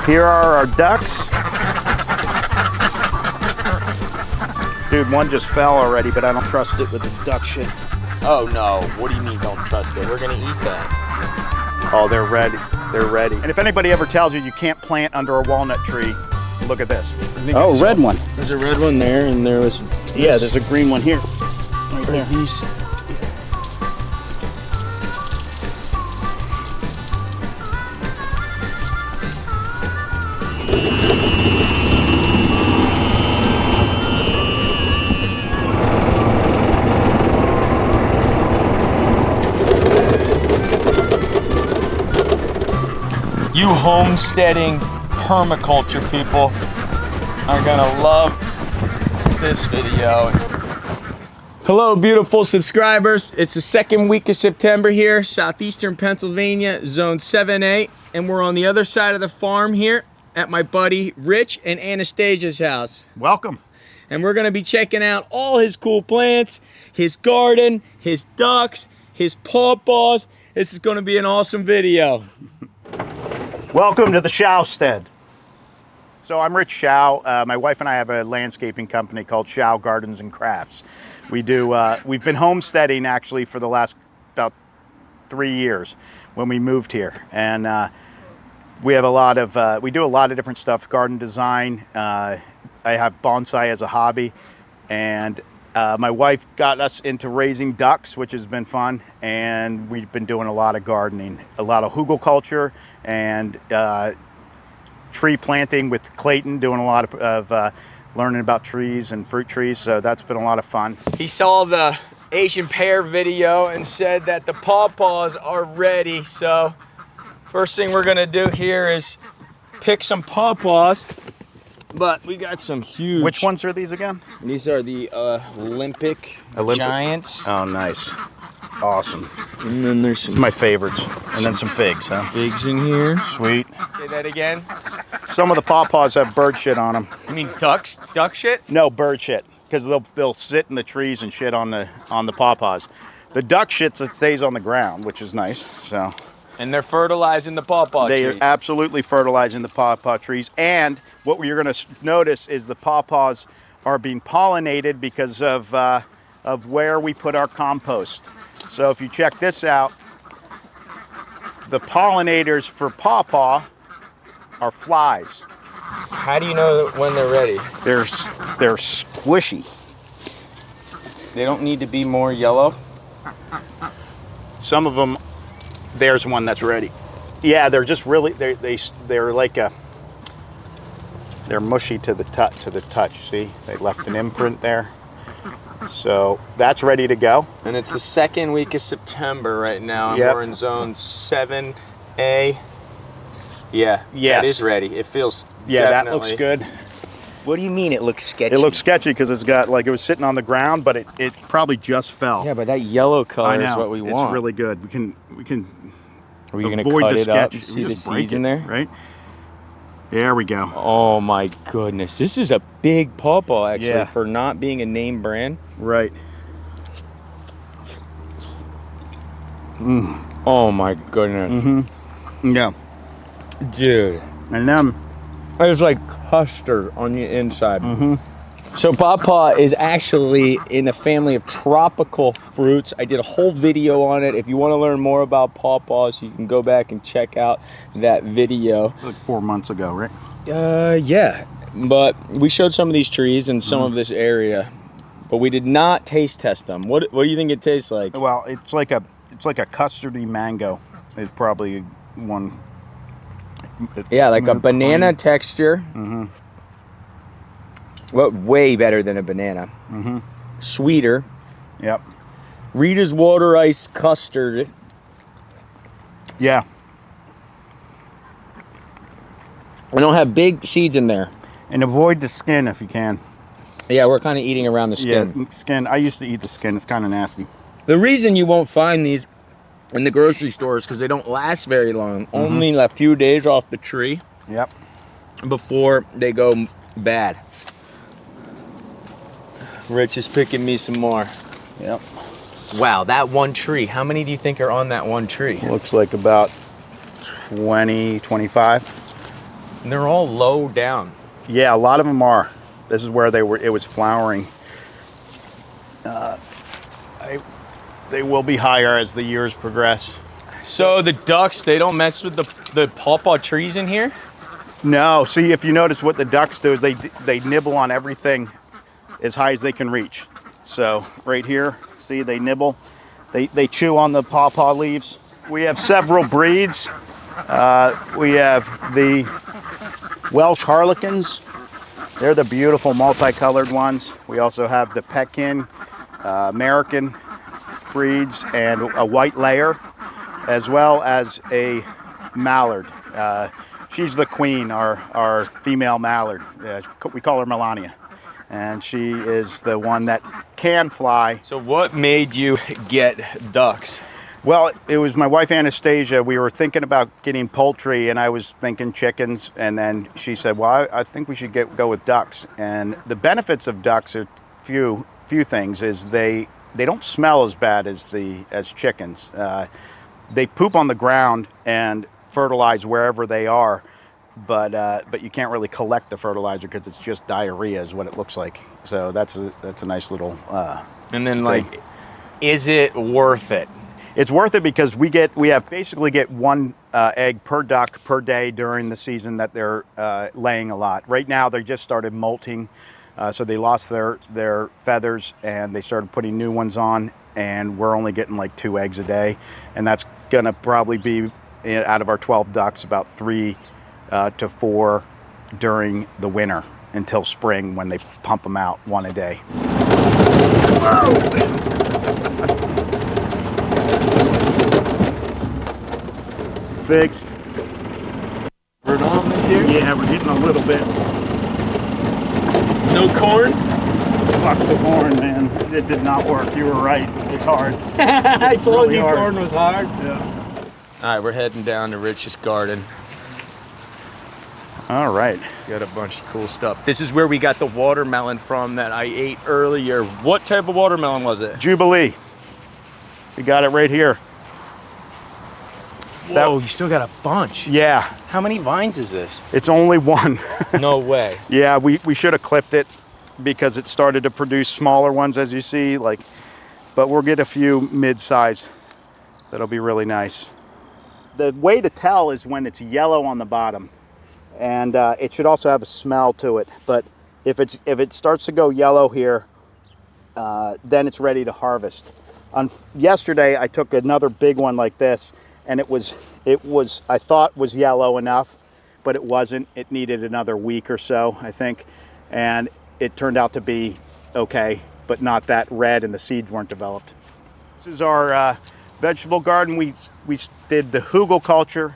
Here are our ducks. Dude, one just fell already, but I don't trust it with the duck shit. Oh no, what do you mean don't trust it? We're gonna eat that. Oh, they're ready. They're ready. And if anybody ever tells you you can't plant under a walnut tree, look at this. Oh, red one. There's a red one there, and there was... Yeah, there's a green one here. Right there. These... You homesteading permaculture people are gonna love this video. Hello, beautiful subscribers. It's the second week of September here, southeastern Pennsylvania, zone 7A, and we're on the other side of the farm here at my buddy Rich and Anastasia's house. Welcome. And we're gonna be checking out all his cool plants, his garden, his ducks, his pawpaws. This is gonna be an awesome video. Welcome to the Showstead. So I'm Rich Shao. My wife and I have a landscaping company called Shao Gardens and Crafts. We've been homesteading actually for the last about 3 years when we moved here. And we have we do a lot of different stuff, garden design. I have bonsai as a hobby. And my wife got us into raising ducks, which has been fun. And we've been doing a lot of gardening, a lot of Hügelkultur, and tree planting with Clayton, doing a lot of learning about trees and fruit trees, so that's been a lot of fun. He saw the Asian pear video and said that the pawpaws are ready, so first thing we're gonna do here is pick some pawpaws, but we got some huge... Which ones are these again? These are the Olympic Giants. Oh, nice. Awesome. And then there's some... my favorites. And then some figs, huh? Figs in here. Sweet. Say that again. Some of the pawpaws have bird shit on them. You mean ducks? Duck shit? No, bird shit. Because they'll sit in the trees and shit on the pawpaws. The duck shit stays on the ground, which is nice. So. And they're fertilizing the pawpaw trees. They are absolutely fertilizing the pawpaw trees. And what you're going to notice is the pawpaws are being pollinated because of where we put our compost. So if you check this out, the pollinators for pawpaw are flies. How do you know when they're ready? They're squishy. They don't need to be more yellow? Some of them, there's one that's ready. Yeah, they're just really, they're like they're mushy to the touch. See, they left an imprint there. So that's ready to go. And it's the second week of September right now, and we're in zone 7A. Yeah, yes. That is ready. It feels that looks good. What do you mean it looks sketchy? It looks sketchy because it's got, like, it was sitting on the ground, but it probably just fell. Yeah, but that yellow color is what we want. It's really good. We can Are you going to avoid cut the it sketch. up? You see the Just break seeds in it, there? right? There we go. Oh my goodness. This is a big pawpaw actually, yeah, for not being a name brand. Right. Mm. Oh my goodness. Mm-hmm. Yeah. Dude. And then it's like custard on the inside. Mm-hmm. So pawpaw is actually in a family of tropical fruits. I did a whole video on it. If you want to learn more about pawpaws, you can go back and check out that video. Like 4 months ago, right? Yeah. But we showed some of these trees in some of this area, but we did not taste test them. What do you think it tastes like? Well, it's like a custardy mango is probably one. Yeah, like a banana texture. Mm-hmm. Well, way better than a banana. Mm-hmm. Sweeter. Yep. Rita's water ice custard. Yeah. I don't have big seeds in there. And avoid the skin if you can. Yeah, we're kind of eating around the skin. Yeah, skin. I used to eat the skin. It's kind of nasty. The reason you won't find these in the grocery store is because they don't last very long. Mm-hmm. Only a few days off the tree. Yep. Before they go bad. Rich is picking me some more. Yep. Wow, that one tree. How many do you think are on that one tree? Looks like about 20, 25. And they're all low down. Yeah, a lot of them are. This is where it was flowering. They will be higher as the years progress. So the ducks, they don't mess with the pawpaw trees in here? No, see, if you notice what the ducks do is they nibble on everything as high as they can reach. So right here, see, they nibble. They chew on the pawpaw leaves. We have several breeds. We have the Welsh Harlequins. They're the beautiful multicolored ones. We also have the Pekin, American breeds, and a white layer, as well as a mallard. She's the queen, our female mallard. We call her Melania. And she is the one that can fly. So what made you get ducks? Well, it was my wife Anastasia. We were thinking about getting poultry, and I was thinking chickens. And then she said, "Well, I think we should go with ducks." And the benefits of ducks are few things. Is they don't smell as bad as chickens. They poop on the ground and fertilize wherever they are, but you can't really collect the fertilizer because it's just diarrhea, is what it looks like. So that's a nice little. And then, like, is it worth it? It's worth it because we basically get one egg per duck per day during the season that they're laying a lot. Right now, they just started molting, so they lost their feathers and they started putting new ones on, and we're only getting like 2 eggs a day, and that's gonna probably be, out of our 12 ducks, about 3 to 4 during the winter until spring, when they pump them out 1 a day. Figs. Verdon is here? Yeah, we're getting a little bit. No corn? Fuck the corn, man. It did not work. You were right. It's hard. I told really you hard. corn was hard. Yeah. All right, we're heading down to Rich's garden. All right. Got a bunch of cool stuff. This is where we got the watermelon from that I ate earlier. What type of watermelon was it? Jubilee. We got it right here. Whoa, you still got a bunch. Yeah. How many vines is this? It's only one. No way. Yeah, we should have clipped it because it started to produce smaller ones, as you see. But we'll get a few mid-size. That'll be really nice. The way to tell is when it's yellow on the bottom, and it should also have a smell to it. But if it starts to go yellow here, then it's ready to harvest. Yesterday, I took another big one like this, and it was I thought was yellow enough, but it wasn't. It needed another week or so, I think, and it turned out to be okay, but not that red, and the seeds weren't developed. This is our vegetable garden. We did the Hügelkultur,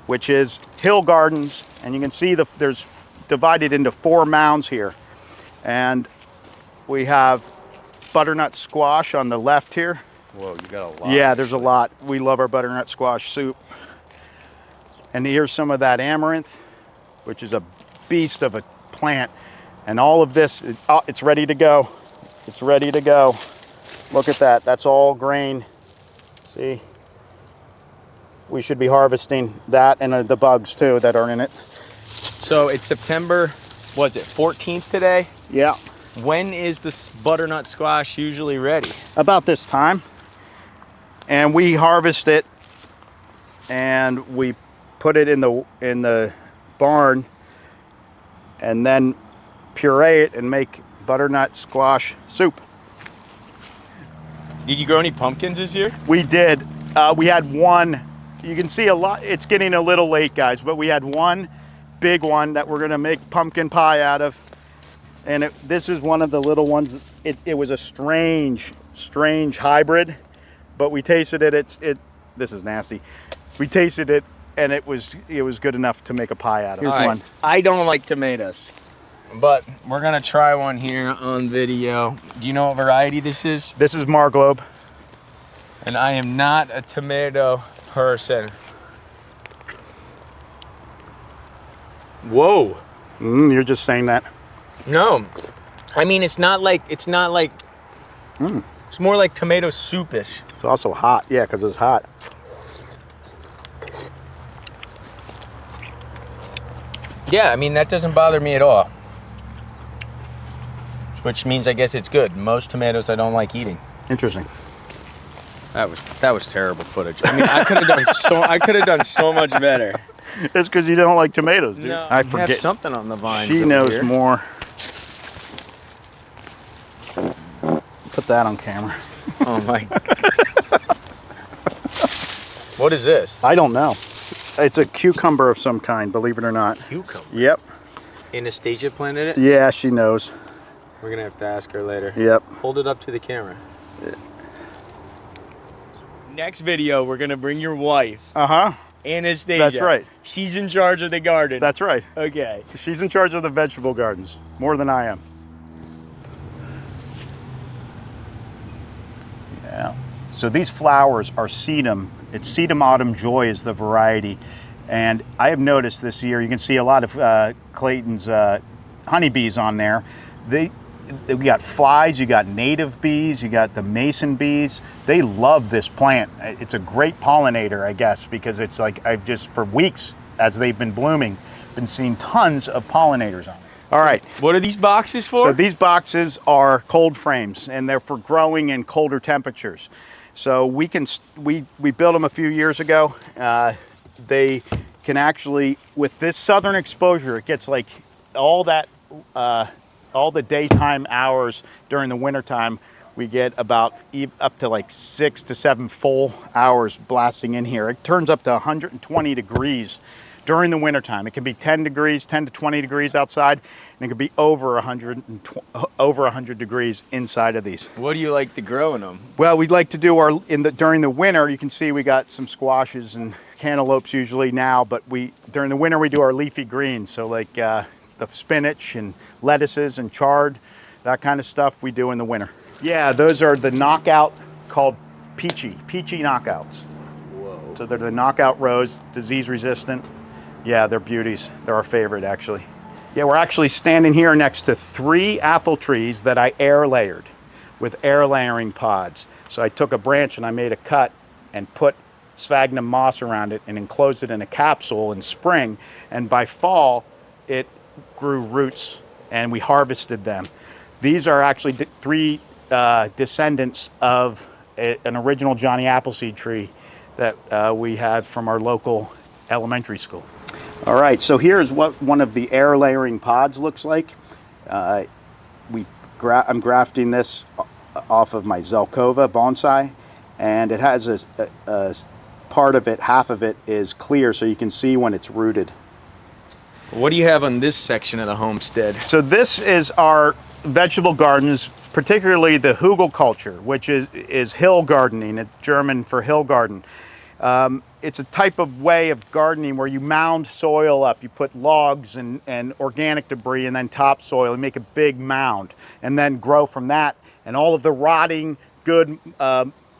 which is hill gardens, and you can see there's divided into 4 mounds here, and we have butternut squash on the left here. Whoa, you got a lot. Yeah, there's a lot. We love our butternut squash soup. And here's some of that amaranth, which is a beast of a plant. And all of this, it's ready to go. It's ready to go. Look at that. That's all grain. See? We should be harvesting that and the bugs too that are in it. So it's September, what's it, 14th today? Yeah. When is this butternut squash usually ready? About this time. And we harvest it and we put it in the barn and then puree it and make butternut squash soup. Did you grow any pumpkins this year? We did. We had one. You can see a lot. It's getting a little late, guys, but we had one big one that we're gonna make pumpkin pie out of. And this is one of the little ones. It was a strange hybrid, but we tasted it. This is nasty. We tasted it, and it was good enough to make a pie out of. Here's one. I don't like tomatoes, but we're gonna try one here on video. Do you know what variety this is? This is Marglobe. And I am not a tomato person. Whoa. You're just saying that. No, I mean it's not like it's more like tomato soupish. It's also hot, yeah, because it's hot. Yeah, I mean, that doesn't bother me at all. Which means I guess it's good. Most tomatoes I don't like eating. Interesting. That was terrible footage. I mean, I could have done so much better. It's because you don't like tomatoes, dude. No, I you forget. have something on the vine. She knows more. Put that on camera. Oh my. What is this? I don't know. It's a cucumber of some kind, believe it or not. Cucumber. Yep. Anastasia planted it? Yeah, she knows. We're gonna have to ask her later. Yep. Hold it up to the camera. Yeah. Next video, we're gonna bring your wife. Uh-huh. Anastasia. That's right. She's in charge of the garden. That's right. Okay. She's in charge of the vegetable gardens, more than I am. Yeah. So these flowers are sedum. It's sedum autumn joy is the variety. And I have noticed this year, you can see a lot of Clayton's honeybees on there. We got flies, you got native bees, you got the mason bees. They love this plant. It's a great pollinator, I guess, because it's like I've just, for weeks, as they've been blooming, been seeing tons of pollinators on it. All right. What are these boxes for? So these boxes are cold frames, and they're for growing in colder temperatures. So we built them a few years ago. They can actually, with this southern exposure, it gets like all the daytime hours during the wintertime, we get about up to like 6 to 7 full hours blasting in here. It turns up to 120 degrees during the wintertime. It can be 10 to 20 degrees outside, and it can be over 100 degrees inside of these. What do you like to grow in them? Well, we'd like to do during the winter, you can see we got some squashes and cantaloupes usually now, but during the winter we do our leafy greens. So like the spinach and lettuces and chard, that kind of stuff we do in the winter. Yeah, those are the knockout called peachy knockouts. Whoa. So they're the knockout rose, disease resistant. Yeah, they're beauties. They're our favorite, actually. Yeah, we're actually standing here next to 3 apple trees that I air layered with air layering pods. So I took a branch and I made a cut and put sphagnum moss around it and enclosed it in a capsule in spring. And by fall, it grew roots and we harvested them. These are actually 3 descendants of an original Johnny Appleseed tree that we had from our local elementary school. All right, so here's what one of the air layering pods looks like. I'm grafting this off of my Zelkova bonsai, and it has a part of it, half of it is clear, so you can see when it's rooted. What do you have on this section of the homestead? So this is our vegetable gardens, particularly the Hügelkultur, which is hill gardening. It's German for hill garden. It's a type of way of gardening where you mound soil up. You put logs and organic debris and then topsoil and make a big mound and then grow from that. And all of the rotting, good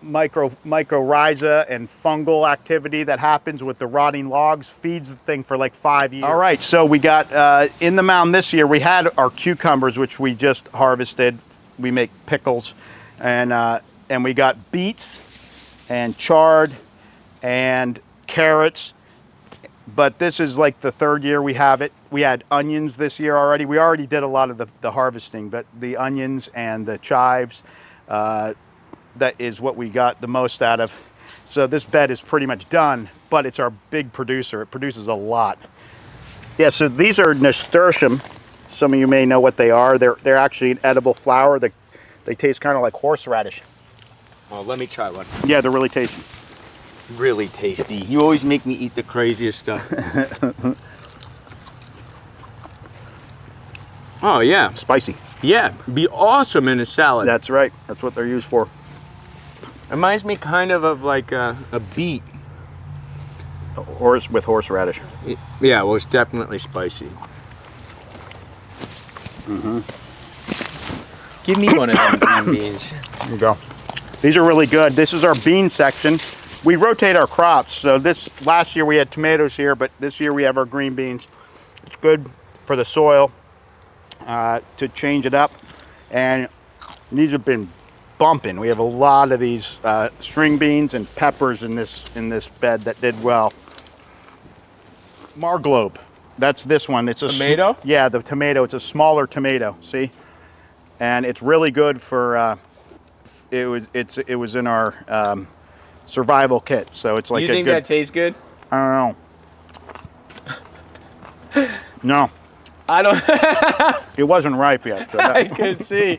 mycorrhiza and fungal activity that happens with the rotting logs feeds the thing for like 5 years. All right, so we got in the mound this year, we had our cucumbers, which we just harvested. We make pickles, and we got beets and chard and carrots, but this is like the 3rd year we have it. We had onions this year already. We already did a lot of the harvesting, but the onions and the chives, that is what we got the most out of. So this bed is pretty much done, but it's our big producer. It produces a lot. Yeah, so these are nasturtium. Some of you may know what they are. They're actually an edible flower. They taste kind of like horseradish. Oh, let me try one. Yeah, they're really tasty. Really tasty. You always make me eat the craziest stuff. Oh yeah. Spicy. Yeah, be awesome in a salad. That's right. That's what they're used for. Reminds me kind of like a beet. With horseradish. Yeah, well, it's definitely spicy. Mm-hmm. Give me one of them green beans. There you go. These are really good. This is our bean section. We rotate our crops. So last year we had tomatoes here, but this year we have our green beans. It's good for the soil to change it up. And these have been bumping. We have a lot of these string beans and peppers in this bed that did well. Marglobe. That's this one. It's a Tomato? Yeah, the tomato. It's a smaller tomato. See, and it's really good for. It was in our survival kit, so it's like You think that tastes good? I don't know. No, I don't. it wasn't ripe yet. So I could see.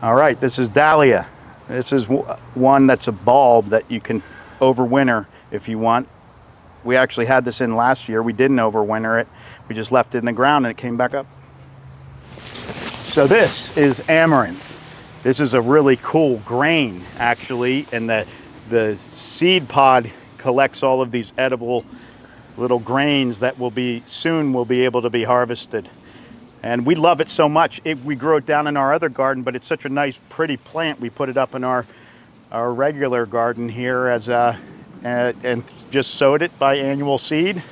All right, this is dahlia. This is one that's a bulb that you can overwinter if you want. We actually had this in last year. We didn't overwinter it. We just left it in the ground and it came back up. So this is amaranth. This is a really cool grain, actually, and the seed pod collects all of these edible little grains that will be able to be harvested. And we love it so much. We grew it down in our other garden, but it's such a nice, pretty plant. We put it up in our regular garden here as and just sowed it by annual seed,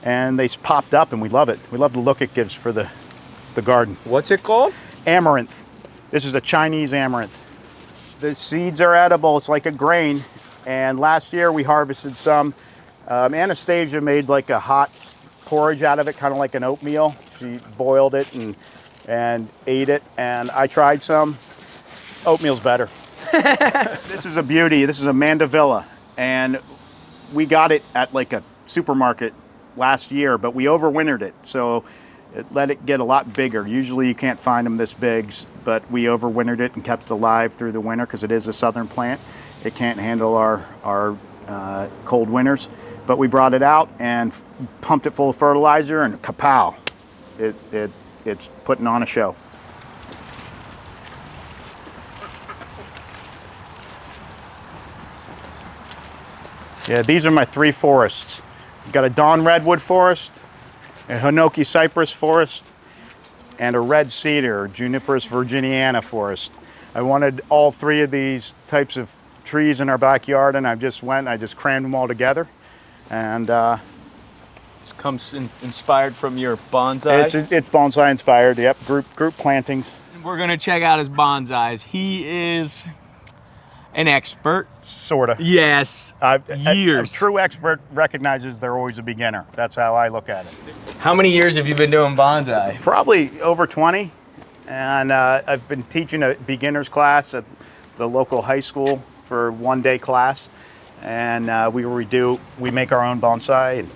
and they popped up, and we love it. We love the look it gives for the garden. What's it called? Amaranth. This is a Chinese amaranth. The seeds are edible. It's like a grain. And last year we harvested some. Anastasia made like a hot porridge out of it, kind of like an oatmeal. She boiled it and ate it. And I tried some. Oatmeal's better. This is a beauty. This is a mandevilla. And we got it at like a supermarket last year, but we overwintered it. So it let it get a lot bigger. Usually you can't find them this big, but we overwintered it and kept it alive through the winter because it is a southern plant. It can't handle our cold winters. But we brought it out and pumped it full of fertilizer, and kapow! It's putting on a show. Yeah, these are my 3 forests. We've got a dawn redwood forest, a hinoki cypress forest, and a red cedar, Juniperus virginiana forest. I wanted all 3 of these types of trees in our backyard, and I just crammed them all together. And This comes inspired from your bonsai. it's bonsai inspired. Yep, group plantings. We're gonna check out his bonsais. He is an expert. Sorta. Yes. Years. A true expert recognizes they're always a beginner. That's how I look at it. How many years have you been doing bonsai? Probably over 20, and I've been teaching a beginner's class at the local high school for one-day class, and we make our own bonsai. And,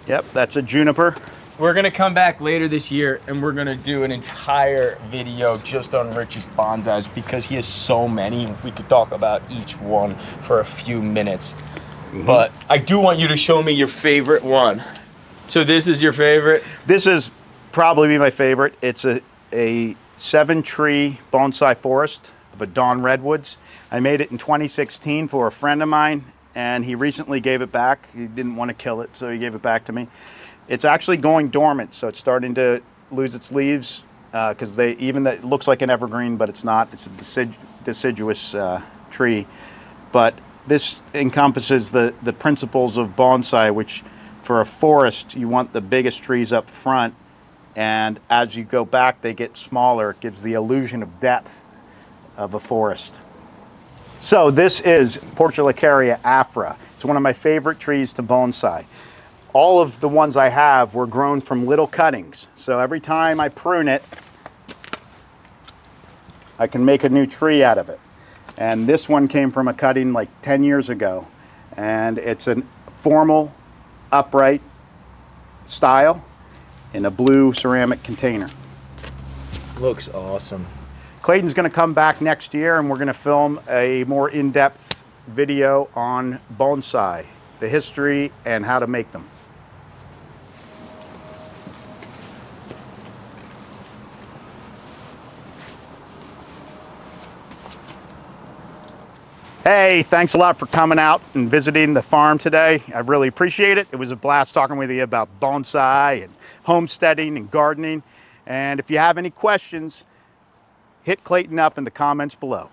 yep, that's a juniper. We're gonna come back later this year and we're gonna do an entire video just on Rich's bonsais because he has so many. We could talk about each one for a few minutes. Mm-hmm. But I do want you to show me your favorite one. So this is your favorite? This is probably my favorite. It's a 7-tree bonsai forest of a dawn redwoods. I made it in 2016 for a friend of mine, and he recently gave it back. He didn't want to kill it, so he gave it back to me. It's actually going dormant, so it's starting to lose its leaves because it looks like an evergreen, but it's not. It's a deciduous tree. But this encompasses the principles of bonsai, which for a forest, you want the biggest trees up front, and as you go back, they get smaller. It gives the illusion of depth of a forest. So this is Portulacaria afra. It's one of my favorite trees to bonsai. All of the ones I have were grown from little cuttings. So every time I prune it, I can make a new tree out of it. And this one came from a cutting like 10 years ago. And it's a formal, upright style in a blue ceramic container. Looks awesome. Clayton's gonna come back next year and we're gonna film a more in-depth video on bonsai, the history and how to make them. Hey, thanks a lot for coming out and visiting the farm today. I really appreciate it. It was a blast talking with you about bonsai and homesteading and gardening. And if you have any questions, hit Clayton up in the comments below.